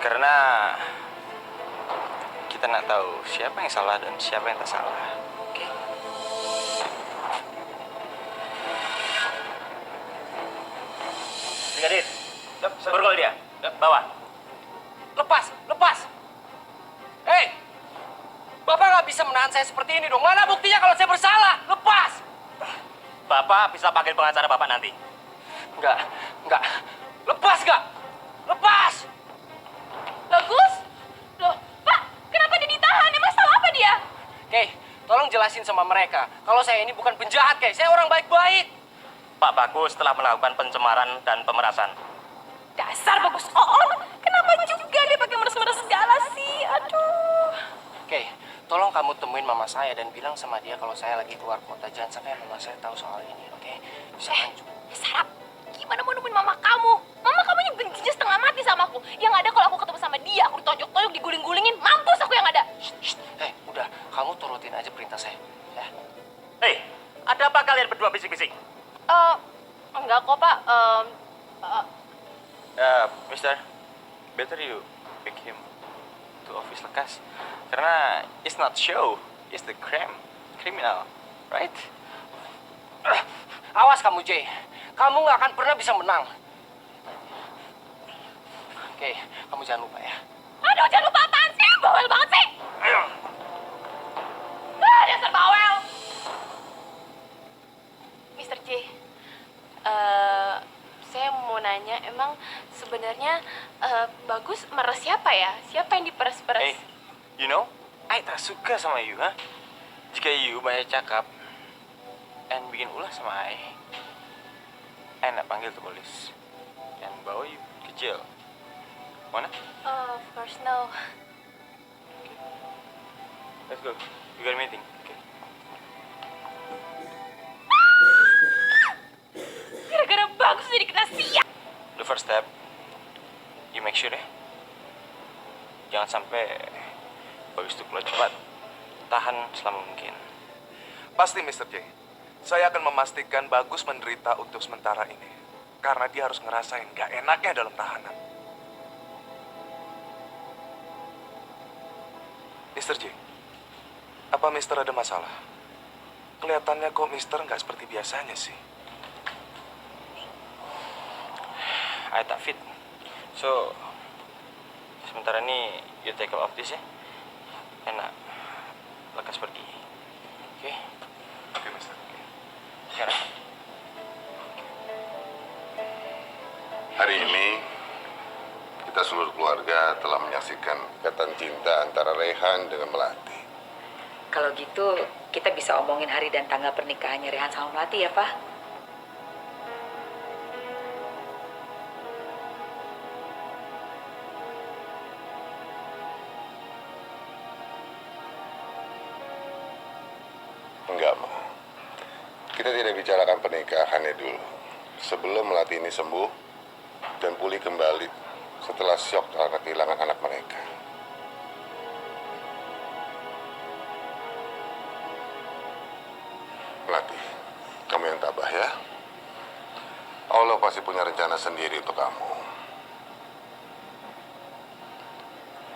Karena kita nggak tahu siapa yang salah dan siapa yang tak salah. Oke? Brigadir, borgol dia. Bawa. Lepas, lepas. Hei, Bapak nggak bisa menahan saya seperti ini dong. Mana buktinya kalau saya bersalah? Lepas. Bapak bisa panggil pengacara Bapak nanti. Enggak. Lepas nggak? Lepas. Bagus? Loh, Pak, kenapa dia ditahan? Emang salah apa dia? Kay, tolong jelasin sama mereka. Kalau saya ini bukan penjahat, Kay. Saya orang baik-baik. Pak Bagus telah melakukan pencemaran dan pemerasan. Dasar Bagus Oon. Kenapa juga dia pakai meres-meres segala sih? Aduh. Kay, tolong kamu temuin mama saya dan bilang sama dia kalau saya lagi keluar kota. Jangan sampai mama saya tahu soal ini, oke? Sarap, gimana mau nemuin mama kamu? Mama kamu yang bencinya setengah mati sama aku. Yang ada kalau aku ketemu sama dia, aku ditonjok-tonjok, diguling-gulingin. Mampus aku yang ada. Hei, udah. Kamu turutin aja perintah saya, ya? Hei, ada apa kalian berdua bisik-bisik? Enggak kok, Pak. Mister, better you pick him to office lekas. Karena it's not show, it's the criminal, right? Awas kamu, Jay. Kamu nggak akan pernah bisa menang. Oke, kamu jangan lupa ya. Aduh, jangan lupa apaan sih? Bawel banget sih. Ayo. Dasar bawel. Mr. J, saya mau nanya, emang sebenarnya Bagus meres siapa ya? Siapa yang diperes-peres? Hey, you know, I tak suka sama you, ha? Jika you banyak cakap and bikin ulah sama I nak panggil ke polis dan bawa you ke jail. Mana? Of course no. Let's go. We got a meeting. Okay. Gara-gara Bagus jadi kena siap. The first step, you make sure ya, jangan sampai Bagus itu keluar cepat. Tahan selama mungkin. Pasti, Mr. J. Saya akan memastikan Bagus menderita untuk sementara ini. Karena dia harus ngerasain gak enaknya dalam tahanan. Mr. J, apa Mister ada masalah? Kelihatannya kok Mister nggak seperti biasanya sih. I tak fit. So, sementara ini you take off this ya. Enak. Lekas pergi. Oke? Oke, Mister. Sekarang. Hari ini kita seluruh keluarga telah menyaksikan ikatan cinta antara Rehan dengan Melati. Kalau gitu, kita bisa omongin hari dan tanggal pernikahannya Rehan sama Melati ya, Pak? Enggak, Ma. Kita tidak bicarakan pernikahannya dulu. Sebelum Melati ini sembuh dan pulih kembali setelah syok karena kehilangan anak mereka. Melati, kamu yang tabah ya. Allah pasti punya rencana sendiri untuk kamu.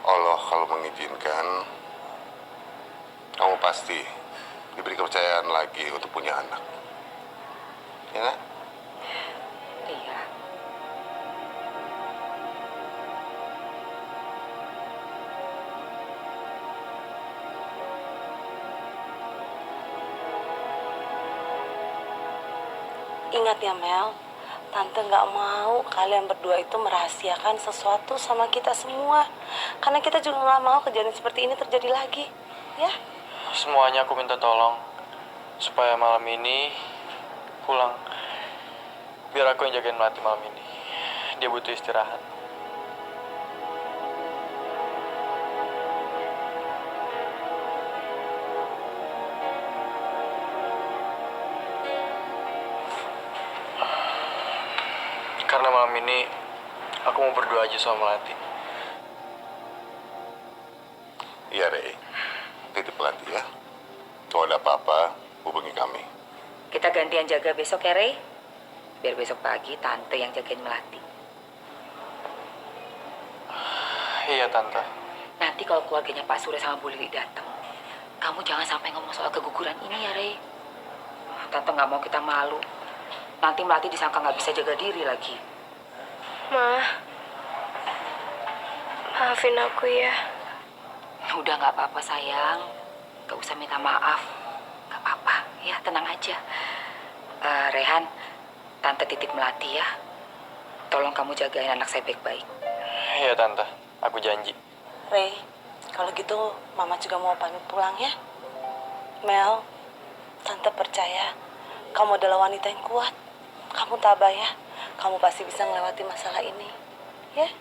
Allah kalau mengizinkan, kamu pasti diberi kepercayaan lagi untuk punya anak. Ya nggak? Iya. Ingat ya Mel, Tante nggak mau kalian berdua itu merahasiakan sesuatu sama kita semua. Karena kita juga nggak mau kejadian seperti ini terjadi lagi, ya? Semuanya aku minta tolong supaya malam ini pulang. Biar aku yang jagain Melati malam ini. Dia butuh istirahat. Karena malam ini aku mau berdoa aja sama Melati. Iya, Rey. Titip Melati ya. Kalau ada apa-apa, hubungi kami. Kita gantian jaga besok ya, Rey? Biar besok pagi Tante yang jagain Melati. Iya, Tante. Nanti kalau keluarganya Pak Surya sama Bu Lili datang, kamu jangan sampai ngomong soal keguguran ini ya, Rey. Tante nggak mau kita malu. Nanti Melati disangka nggak bisa jaga diri lagi. Ma, maafin aku ya. Udah nggak apa-apa sayang, nggak usah minta maaf. Nggak apa-apa, ya tenang aja. Rehan, Tante titip Melati ya. Tolong kamu jagain anak saya baik-baik. Iya, Tante. Aku janji. Ray, kalau gitu Mama juga mau pamit pulang ya. Mel, Tante percaya kamu adalah wanita yang kuat. Kamu tabah ya. Kamu pasti bisa melewati masalah ini. Ya?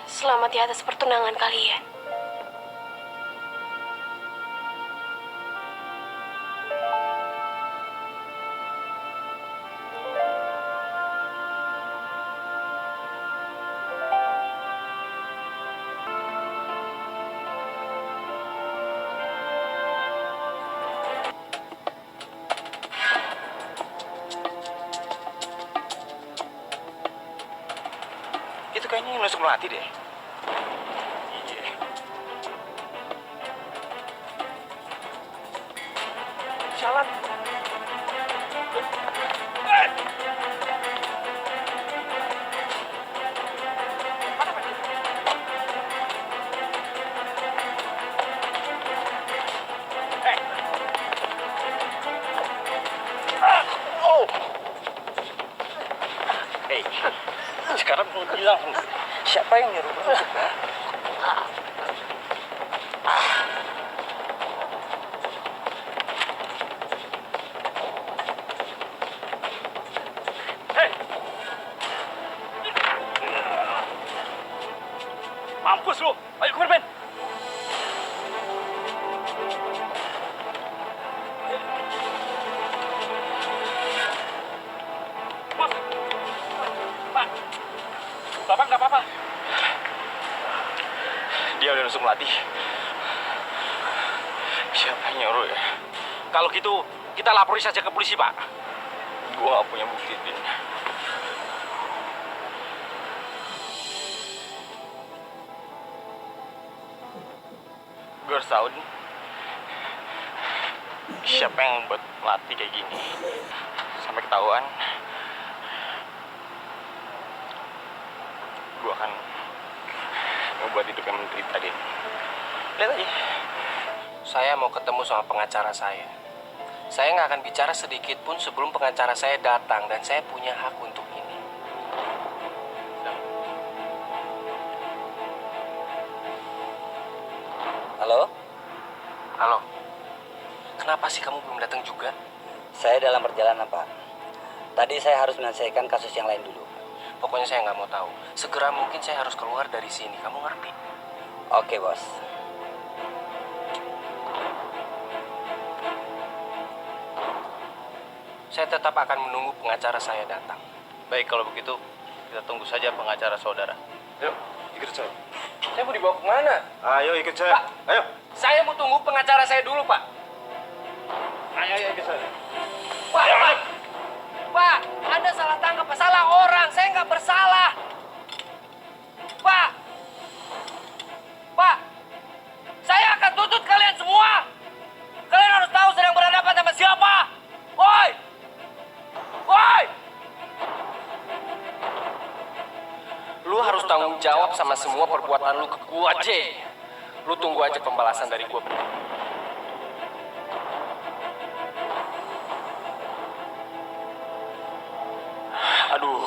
Selamat ya atas pertunangan kalian. Itu kayaknya yang nusuk Melati deh. Iya. Jalan. Sekarang bilang siapa yang nyuruh masuk? Mampus lu! Ayo keluar, Ben! Bos! Pak! Bapak nggak apa-apa? Dia udah nusuk Melati. Siapa yang nyuruh ya? Kalau gitu, kita laporin saja ke polisi, Pak. Gua gak punya bukti, Din. Gue harus tahu, Din. Siapa yang buat Melati kayak gini? Sampai ketahuan, gue akan membuat hidupnya menderita, Din. Lihat aja. Saya mau ketemu sama pengacara saya. Saya nggak akan bicara sedikit pun sebelum pengacara saya datang dan saya punya hak untuk ini. Halo? Halo. Kenapa sih kamu belum datang juga? Saya dalam perjalanan, Pak. Tadi saya harus menyelesaikan kasus yang lain dulu. Pokoknya saya nggak mau tahu. Segera mungkin saya harus keluar dari sini. Kamu ngerti? Oke, Bos. Saya tetap akan menunggu pengacara saya datang. Baik, kalau begitu kita tunggu saja pengacara saudara. Yuk, ikut saya. Saya mau dibawa kemana? Ayo ikut saya. Pak. Ayo. Saya mau tunggu pengacara saya dulu, Pak. Ayo ikut saya. Pak, Pak. Pak, Anda salah tangkap, salah orang. Saya nggak bersalah. Pak. Pak. Saya akan tuntut kalian semua. Kalian harus tahu sedang berhadapan sama siapa. Woi. Woi. Lu harus tanggung jawab sama semua perbuatan lu ke gua, J. Lu tunggu aja pembalasan dari gua. Aduh,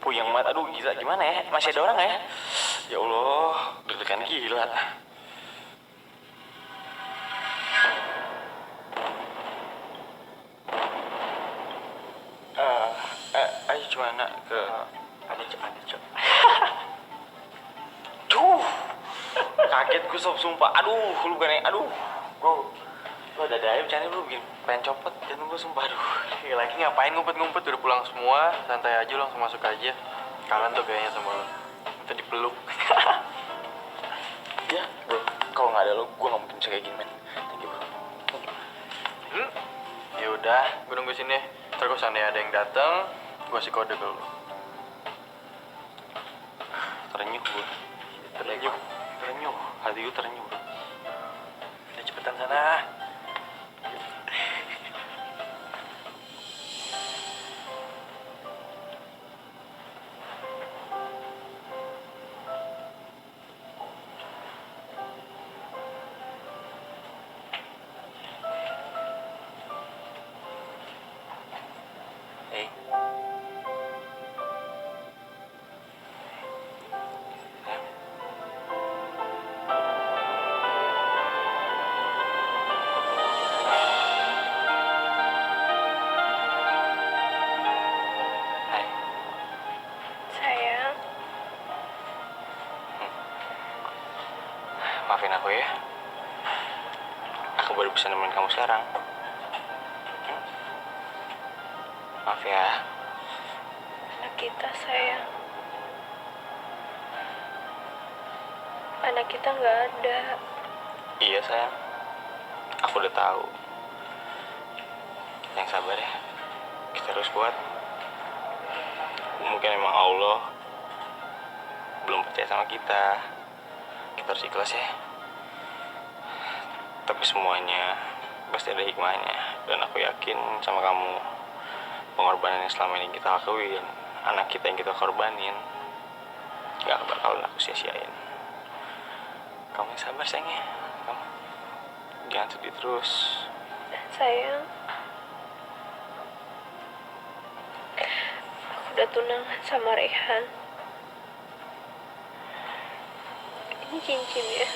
puyeng banget. Aduh, gila gimana ya? Masih ada orang nggak ya? Ya Allah, deg-degan gila. Ayo gimana ke ada cok. Duh, kaget gue sumpah. Aduh, lu bukan aduh, gue ada daya bercanda lu bikin pengen copot jantung gue sumpah. Aduh, lagi ngapain ngumpet-ngumpet, udah pulang semua, santai aja, langsung masuk aja. Kalian tuh kayaknya sama lo minta dipeluk. Ya bro, kalau nggak ada lo gue nggak mungkin bisa kayak gini, men. Thank you bro. Ya udah, gue nunggu sini. Terus seandainya ada yang datang, gue kasih kode ke lu. Terenyuh gue. Terenyuh. Hati gue terenyuh. Udah cepetan sana. Hey. Hai. Sayang, Maafin aku ya. Aku baru bisa nemenin kamu sekarang. Maaf ya. anak kita sayang. Anak kita nggak ada. Iya sayang. Aku udah tahu. Kita yang sabar ya. Kita harus kuat. Mungkin emang Allah belum percaya sama kita. Kita harus ikhlas ya. Tapi semuanya pasti ada hikmahnya. Dan aku yakin sama kamu, pengorbanan yang selama ini kita lakuin, anak kita yang kita korbanin, gak bakalan aku sia-siain. Kamu yang sabar sayangnya. Kamu jangan sedih terus. Sayang, aku udah tunangan sama Rehan. Ini cincinnya.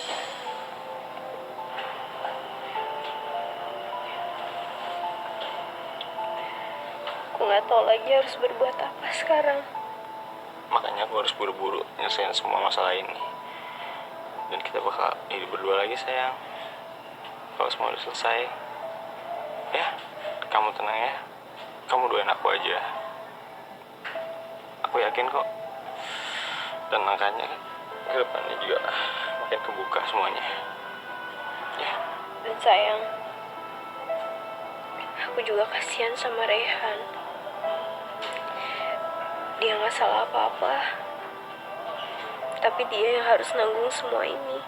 Aku nggak tahu lagi harus berbuat apa sekarang. Makanya aku harus buru-buru nyelesain semua masalah ini. Dan kita bakal hidup berdua lagi sayang. Kalau semua udah selesai, ya kamu tenang ya. Kamu doain aku aja. Aku yakin kok. Dan makanya ke depannya juga makin kebuka semuanya. Ya. Dan sayang, aku juga kasihan sama Rehan. Dia nggak salah apa-apa, tapi dia yang harus nanggung semua ini.